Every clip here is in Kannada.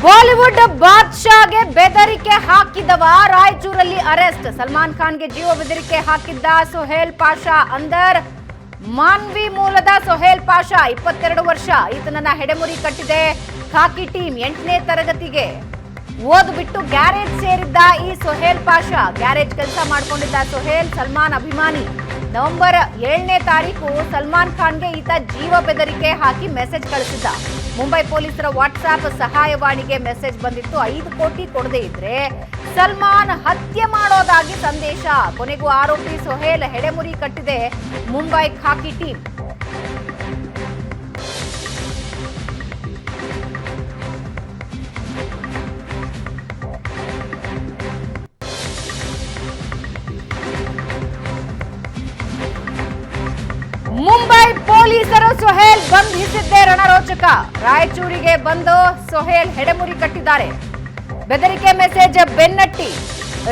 ಬಾಲಿವುಡ್ ಬಾದ್ಶಾಗೆ ಬೆದರಿಕೆ ಹಾಕಿದವ ರಾಯಚೂರಲ್ಲಿ ಅರೆಸ್ಟ್. ಸಲ್ಮಾನ್ ಖಾನ್ಗೆ ಜೀವ ಬೆದರಿಕೆ ಹಾಕಿದ್ದ ಸೊಹೇಲ್ ಪಾಷಾ ಅಂದರ್. ಮಾನ್ವಿ ಮೂಲದ ಸೊಹೇಲ್ ಪಾಷಾ 22 ವರ್ಷ. ಈತನನ್ನ ಹೆಡೆಮುರಿ ಕಟ್ಟಿದೆ ಖಾಕಿ ಟೀಮ್. 8ನೇ ತರಗತಿಗೆ ಓದ್ಬಿಟ್ಟು ಗ್ಯಾರೇಜ್ ಸೇರಿದ್ದ ಈ ಸೊಹೇಲ್ ಪಾಷಾ. ಗ್ಯಾರೇಜ್ ಕೆಲಸ ಮಾಡ್ಕೊಂಡಿದ್ದ ಸೊಹೇಲ್ ಸಲ್ಮಾನ್ ಅಭಿಮಾನಿ. ನವೆಂಬರ್ 7ನೇ ತಾರೀಕು ಸಲ್ಮಾನ್ ಖಾನ್ಗೆ ಈತ ಜೀವ ಬೆದರಿಕೆ ಹಾಕಿ ಮೆಸೇಜ್ ಕಳಿಸಿದ್ದ. ಮುಂಬೈ ಪೊಲೀಸರ ವಾಟ್ಸ್ಆಪ್ ಸಹಾಯವಾಣಿಗೆ ಮೆಸೇಜ್ ಬಂದಿತ್ತು. 5 ಕೋಟಿ ಕೊಡದೇ ಇದ್ರೆ ಸಲ್ಮಾನ್ ಹತ್ಯೆ ಮಾಡೋದಾಗಿ ಸಂದೇಶ. ಕೊನೆಗೂ ಆರೋಪಿ ಸೊಹೇಲ್ ಹೆಡೆಮುರಿ ಕಟ್ಟಿದೆ ಮುಂಬೈ ಖಾಕಿ ಟೀಮ್. ಮುಂಬೈ ಪೊಲೀಸರು ಸೊಹೇಲ್ ಬಂಧಿಸಿದ್ದೇ ರಣರೋಚಕ. ರಾಯಚೂರಿಗೆ ಬಂದು ಸೊಹೇಲ್ ಹೆಡೆಮುರಿ ಕಟ್ಟಿದ್ದಾರೆ. ಬೆದರಿಕೆ ಮೆಸೇಜ್ ಬೆನ್ನಟ್ಟಿ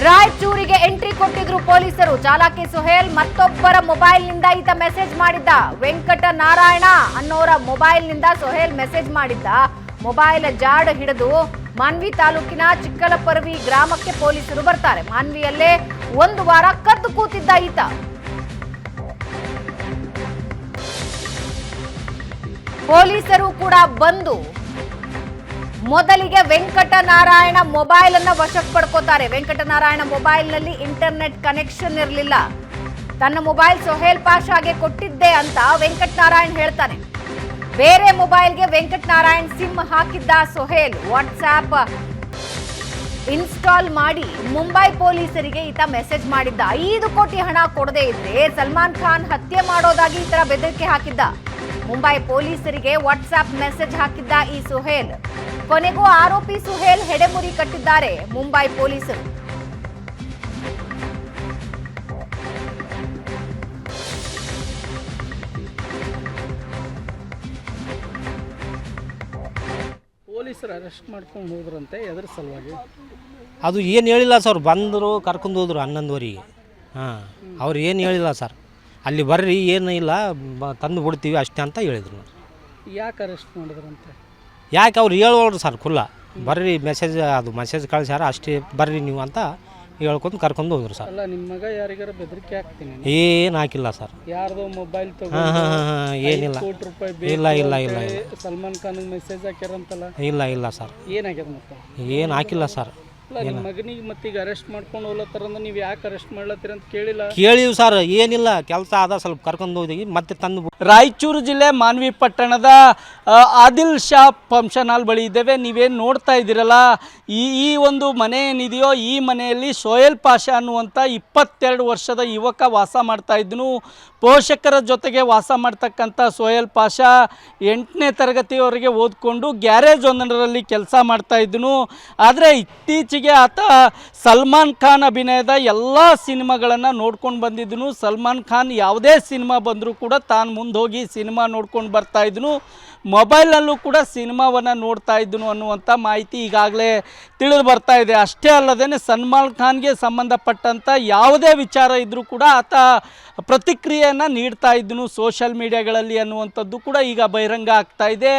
ರಾಯಚೂರಿಗೆ ಎಂಟ್ರಿ ಕೊಟ್ಟಿದ್ರು ಪೊಲೀಸರು. ಚಾಲಾಕಿ ಸೊಹೇಲ್ ಮತ್ತೊಬ್ಬರ ಮೊಬೈಲ್ನಿಂದ ಈತ ಮೆಸೇಜ್ ಮಾಡಿದ್ದ. ವೆಂಕಟ ನಾರಾಯಣ ಅನ್ನೋರ ಮೊಬೈಲ್ನಿಂದ ಸೊಹೇಲ್ ಮೆಸೇಜ್ ಮಾಡಿದ್ದ. ಮೊಬೈಲ್ ಜಾಡ್ ಹಿಡಿದು ಮಾನ್ವಿ ತಾಲೂಕಿನ ಚಿಕ್ಕಲಪರ್ವಿ ಗ್ರಾಮಕ್ಕೆ ಪೊಲೀಸರು ಬರ್ತಾರೆ. ಮಾನ್ವಿಯಲ್ಲೇ 1 ವಾರ ಕದ್ದು ಕೂತಿದ್ದ ಈತ. ಪೊಲೀಸರು ಕೂಡ ಬಂದು ಮೊದಲಿಗೆ ವೆಂಕಟನಾರಾಯಣ ಮೊಬೈಲ್ ಅನ್ನ ವಶಕ್ಕೆ ಪಡ್ಕೋತಾರೆ. ವೆಂಕಟನಾರಾಯಣ ಮೊಬೈಲ್ ನಲ್ಲಿ ಇಂಟರ್ನೆಟ್ ಕನೆಕ್ಷನ್ ಇರಲಿಲ್ಲ. ತನ್ನ ಮೊಬೈಲ್ ಸೊಹೇಲ್ ಪಾಷಾಗೆ ಕೊಟ್ಟಿದ್ದೆ ಅಂತ ವೆಂಕಟನಾರಾಯಣ ಹೇಳ್ತಾನೆ. ಬೇರೆ ಮೊಬೈಲ್ಗೆ ವೆಂಕಟನಾರಾಯಣ್ ಸಿಮ್ ಹಾಕಿದ್ದ ಸೊಹೇಲ್. ವಾಟ್ಸ್ಆಪ್ ಇನ್ಸ್ಟಾಲ್ ಮಾಡಿ ಮುಂಬೈ ಪೊಲೀಸರಿಗೆ ಈತ ಮೆಸೇಜ್ ಮಾಡಿದ್ದ. 5 ಕೋಟಿ ಹಣ ಕೊಡದೇ ಇದ್ರೆ ಸಲ್ಮಾನ್ ಖಾನ್ ಹತ್ಯೆ ಮಾಡೋದಾಗಿ ಈ ತರ ಬೆದರಿಕೆ ಹಾಕಿದ್ದ. ಮುಂಬೈ ಪೊಲೀಸರಿಗೆ ವಾಟ್ಸ್ಆಪ್ ಮೆಸೇಜ್ ಹಾಕಿದ್ದ ಈ ಸೊಹೇಲ್. ಕೊನೆಗೂ ಆರೋಪಿ ಸೊಹೇಲ್ ಹೆಡೆಮುರಿ ಕಟ್ಟಿದ್ದಾರೆ ಮುಂಬೈ ಪೊಲೀಸರು. ಪೊಲೀಸರು ಅರೆಸ್ಟ್ ಮಾಡ್ಕೊಂಡು ಹೋದ್ರಂತೆ, ಎದ್ರ ಸಲುವಾಗಿ? ಅದು ಏನು ಹೇಳಿಲ್ಲ ಸರ್. ಬಂದರು ಕರ್ಕೊಂಡು ಹೋದ್ರು 11ವರೆಗೆ. ಹಾಂ, ಅವ್ರು ಏನು ಹೇಳಿಲ್ಲ ಸರ್. ಅಲ್ಲಿ ಬರ್ರಿ, ಏನು ಇಲ್ಲ, ತಂದು ಬಿಡ್ತೀವಿ ಅಷ್ಟೇ ಅಂತ ಹೇಳಿದ್ರು. ಯಾಕೆ ಅರೆಸ್ಟ್ ಮಾಡಿದ್ರಂತೆ? ಯಾಕೆ ಅವ್ರು ಹೇಳೋರು ಸರ್ ಖುಲ್ಲ. ಬರ್ರಿ ಮೆಸೇಜ್, ಅದು ಮೆಸೇಜ್ ಕಳಿಸ್ಯಾರ ಅಷ್ಟೇ, ಬರ್ರಿ ನೀವು ಅಂತ ಹೇಳ್ಕೊಂಡು ಕರ್ಕೊಂಡು ಹೋದ್ರು ಸರ್. ಅಲ್ಲ, ನಿಮ್ಮ ಮಗ ಯಾರಿಗಾರ ಬೆದರಿಕೆ ಹಾಕ್ತೀನಿ? ಏನು ಹಾಕಿಲ್ಲ ಸರ್. ಯಾರ್ದೋ ಮೊಬೈಲ್ ಏನಿಲ್ಲ. ಕೋಟಿ ರೂಪಾಯಿ ಇಲ್ಲ ಇಲ್ಲ ಇಲ್ಲ ಇಲ್ಲ. ಸಲ್ಮಾನ್ ಖಾನ್ ಮೆಸೇಜ್ ಹಾಕ್ಯಾರಂತಲ್ಲ? ಇಲ್ಲ ಇಲ್ಲ ಸರ್, ಏನಾಗ್ಯದ ಮತ್ತೆ? ಏನು ಹಾಕಿಲ್ಲ ಸರ್. ಅಲ್ಲ, ನಿಮ್ಮ ಮಗನಿಗೆ ಮತ್ತೀಗ ಅರೆಸ್ಟ್ ಮಾಡ್ಕೊಂಡು ಹೋಗ್ಲತ್ತಾರಂದ್ರೆ ನೀವು ಯಾಕೆ ಅರೆಸ್ಟ್ ಮಾಡ್ಲತ್ತೀರ ಅಂತ ಕೇಳಿಲ್ಲ? ಕೇಳಿವಿ ಸರ್, ಏನಿಲ್ಲ ಕೆಲಸ ಆದ ಸ್ವಲ್ಪ ಕರ್ಕೊಂಡು ಹೋಗಿ ಮತ್ತೆ ತಂದು. ರಾಯಚೂರು ಜಿಲ್ಲೆ ಮಾನ್ವಿ ಪಟ್ಟಣದ ಆದಿಲ್ ಶಾ ಫಂಕ್ಷನ್ ಹಾಲ್ ಬಳಿ ಇದ್ದೇವೆ. ನೀವೇನು ನೋಡ್ತಾ ಇದ್ದೀರಲ್ಲ, ಈ ಒಂದು ಮನೆ ಏನಿದೆಯೋ ಈ ಮನೆಯಲ್ಲಿ ಸೊಹೇಲ್ ಪಾಷಾ ಅನ್ನುವಂಥ 22 ವರ್ಷದ ಯುವಕ ವಾಸ ಮಾಡ್ತಾ ಇದ್ದನು. ಪೋಷಕರ ಜೊತೆಗೆ ವಾಸ ಮಾಡ್ತಕ್ಕಂಥ ಸೊಹೇಲ್ ಪಾಷಾ 8ನೇ ತರಗತಿಯವರೆಗೆ ಓದ್ಕೊಂಡು ಗ್ಯಾರೇಜ್ ಒಂದರಲ್ಲಿ ಕೆಲಸ ಮಾಡ್ತಾ ಇದ್ದನು. ಆದರೆ ಇತ್ತೀಚೆಗೆ ಆತ ಸಲ್ಮಾನ್ ಖಾನ್ ಅಭಿನಯದ ಎಲ್ಲ ಸಿನಿಮಾಗಳನ್ನು ನೋಡ್ಕೊಂಡು ಬಂದಿದ್ದನು. ಸಲ್ಮಾನ್ ಖಾನ್ ಯಾವುದೇ ಸಿನಿಮಾ ಬಂದರೂ ಕೂಡ ತಾನು ಮುಂದೆ ಹೋಗಿ ಸಿನಿಮಾ ನೋಡ್ಕೊಂಡು ಬರ್ತಾ ಇದ್ದನು. ಮೊಬೈಲ್ನಲ್ಲೂ ಕೂಡ ಸಿನಿಮಾವನ್ನು ನೋಡ್ತಾ ಇದ್ದನು ಅನ್ನುವಂಥ ಮಾಹಿತಿ ಈಗಾಗಲೇ ತಿಳಿದು ಬರ್ತಾ ಇದೆ. ಅಷ್ಟೇ ಅಲ್ಲದೇ ಸಲ್ಮಾನ್ ಖಾನ್ಗೆ ಸಂಬಂಧಪಟ್ಟಂಥ ಯಾವುದೇ ವಿಚಾರ ಇದ್ದರೂ ಕೂಡ ಆತ ಪ್ರತಿಕ್ರಿಯೆಯನ್ನು ನೀಡ್ತಾ ಇದ್ದನು ಸೋಷಿಯಲ್ ಮೀಡಿಯಾಗಳಲ್ಲಿ ಅನ್ನುವಂಥದ್ದು ಕೂಡ ಈಗ ಬಹಿರಂಗ ಆಗ್ತಾ ಇದೆ.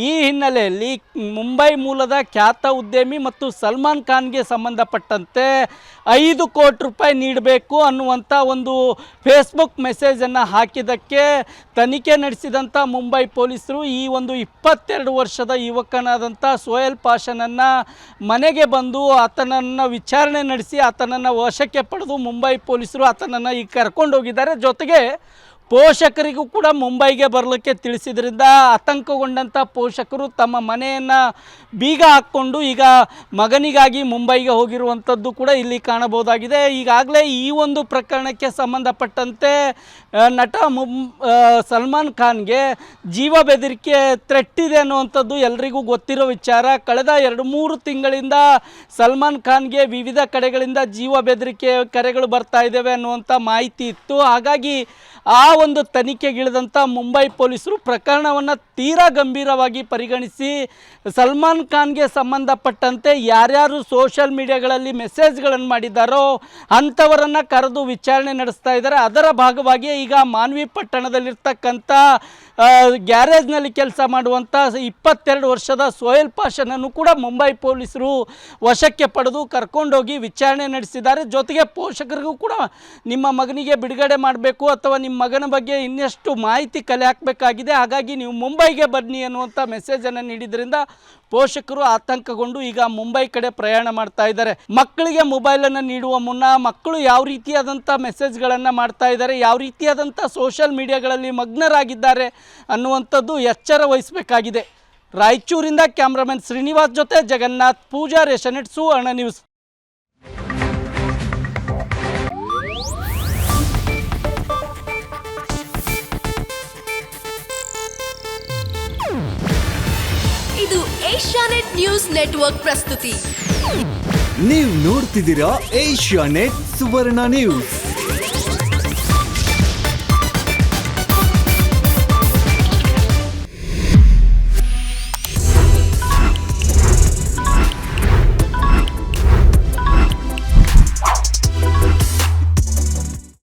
ಈ ಹಿನ್ನೆಲೆಯಲ್ಲಿ ಮುಂಬೈ ಮೂಲದ ಖ್ಯಾತ ಉದ್ಯಮಿ ಮತ್ತು ಸಲ್ಮಾನ್ ಖಾನ್ಗೆ ಸಂಬಂಧಪಟ್ಟಂತೆ 5 ಕೋಟಿ ರೂಪಾಯಿ ನೀಡಬೇಕು ಅನ್ನುವಂಥ ಒಂದು ಫೇಸ್ಬುಕ್ ಮೆಸೇಜನ್ನು ಹಾಕಿದ್ದಕ್ಕೆ ತನಿಖೆ ನಡೆಸಿದಂಥ ಮುಂಬೈ ಪೊಲೀಸರು ಈ ಒಂದು 22 ವರ್ಷದ ಯುವಕನಾದಂಥ ಸೊಹೇಲ್ ಪಾಷಾನನ್ನು ಮನೆಗೆ ಬಂದು ಆತನನ್ನು ವಿಚಾರಣೆ ನಡೆಸಿ ಆತನನ್ನು ವಶಕ್ಕೆ ಪಡೆದು ಮುಂಬೈ ಪೊಲೀಸರು ಆತನನ್ನು ಈಗ ಕರ್ಕೊಂಡು ಹೋಗಿದ್ದಾರೆ. ಜೊತೆಗೆ ಪೋಷಕರಿಗೂ ಕೂಡ ಮುಂಬೈಗೆ ಬರಲಿಕ್ಕೆ ತಿಳಿಸಿದ್ರಿಂದ ಆತಂಕಗೊಂಡಂಥ ಪೋಷಕರು ತಮ್ಮ ಮನೆಯನ್ನು ಬೀಗ ಹಾಕ್ಕೊಂಡು ಈಗ ಮಗನಿಗಾಗಿ ಮುಂಬೈಗೆ ಹೋಗಿರುವಂಥದ್ದು ಕೂಡ ಇಲ್ಲಿ ಕಾಣಬಹುದಾಗಿದೆ. ಈಗಾಗಲೇ ಈ ಒಂದು ಪ್ರಕರಣಕ್ಕೆ ಸಂಬಂಧಪಟ್ಟಂತೆ ನಟ ಸಲ್ಮಾನ್ ಖಾನ್ಗೆ ಜೀವ ಬೆದರಿಕೆ ಥ್ರೆಟ್ ಇದೆ ಅನ್ನುವಂಥದ್ದು ಎಲ್ರಿಗೂ ಗೊತ್ತಿರೋ ವಿಚಾರ. ಕಳೆದ 2-3 ತಿಂಗಳಿಂದ ಸಲ್ಮಾನ್ ಖಾನ್ಗೆ ವಿವಿಧ ಕಡೆಗಳಿಂದ ಜೀವ ಬೆದರಿಕೆ ಕರೆಗಳು ಬರ್ತಾ ಇದ್ದಾವೆ ಅನ್ನುವಂಥ ಮಾಹಿತಿ ಇತ್ತು. ಹಾಗಾಗಿ ಆ ಒಂದು ತನಿಖೆಗಿಳಿದಂಥ ಮುಂಬೈ ಪೊಲೀಸರು ಪ್ರಕರಣವನ್ನು ತೀರಾ ಗಂಭೀರವಾಗಿ ಪರಿಗಣಿಸಿ ಸಲ್ಮಾನ್ ಖಾನ್ಗೆ ಸಂಬಂಧಪಟ್ಟಂತೆ ಯಾರ್ಯಾರು ಸೋಷಿಯಲ್ ಮೀಡಿಯಾಗಳಲ್ಲಿ ಮೆಸೇಜ್ಗಳನ್ನು ಮಾಡಿದ್ದಾರೋ ಅಂಥವರನ್ನು ಕರೆದು ವಿಚಾರಣೆ ನಡೆಸ್ತಾ ಇದ್ದಾರೆ. ಅದರ ಭಾಗವಾಗಿ ಈಗ ಮಾನ್ವಿ ಪಟ್ಟಣದಲ್ಲಿರ್ತಕ್ಕಂಥ ಗ್ಯಾರೇಜ್ನಲ್ಲಿ ಕೆಲಸ ಮಾಡುವಂಥ 22 ವರ್ಷದ ಸೋಹೇಲ್ ಪಾಷನನ್ನು ಕೂಡ ಮುಂಬೈ ಪೊಲೀಸರು ವಶಕ್ಕೆ ಪಡೆದು ಕರ್ಕೊಂಡೋಗಿ ವಿಚಾರಣೆ ನಡೆಸಿದ್ದಾರೆ. ಜೊತೆಗೆ ಪೋಷಕರಿಗೂ ಕೂಡ ನಿಮ್ಮ ಮಗನಿಗೆ ಬಿಡುಗಡೆ ಮಾಡಬೇಕು ಅಥವಾ ನಿಮ್ಮ ಮಗನ ಬಗ್ಗೆ ಇನ್ನಷ್ಟು ಮಾಹಿತಿ ಕಲೆ ಹಾಕಬೇಕಾಗಿದೆ, ಹಾಗಾಗಿ ನೀವು ಮುಂಬೈಗೆ ಬನ್ನಿ ಅನ್ನುವಂಥ ಮೆಸೇಜನ್ನು ನೀಡಿದ್ರಿಂದ ಪೋಷಕರು ಆತಂಕಗೊಂಡು ಈಗ ಮುಂಬೈ ಕಡೆ ಪ್ರಯಾಣ ಮಾಡ್ತಾ ಇದ್ದಾರೆ. ಮಕ್ಕಳಿಗೆ ಮೊಬೈಲನ್ನು ನೀಡುವ ಮುನ್ನ ಮಕ್ಕಳು ಯಾವ ರೀತಿಯಾದಂಥ ಮೆಸೇಜ್ಗಳನ್ನು ಮಾಡ್ತಾ ಇದ್ದಾರೆ, ಯಾವ ರೀತಿಯಾದಂಥ ಸೋಷಿಯಲ್ ಮೀಡಿಯಾಗಳಲ್ಲಿ ಮಗ್ನರಾಗಿದ್ದಾರೆ ಅನ್ನುವಂಥದ್ದು ಎಚ್ಚರ ವಹಿಸಬೇಕಾಗಿದೆ. ರಾಯಚೂರಿಂದ ಕ್ಯಾಮ್ರಾಮನ್ ಶ್ರೀನಿವಾಸ್ ಜೊತೆ ಜಗನ್ನಾಥ್ ಪೂಜಾರ್, ಏಷ್ಯಾನೆಟ್ ಸುವರ್ಣ ನ್ಯೂಸ್. ಇದು ಏಷ್ಯಾನೆಟ್ ನ್ಯೂಸ್ ನೆಟ್ವರ್ಕ್ ಪ್ರಸ್ತುತಿ. ನೀವು ನೋಡ್ತಿದ್ದೀರಾ ಏಷ್ಯಾನೆಟ್ ಸುವರ್ಣ ನ್ಯೂಸ್.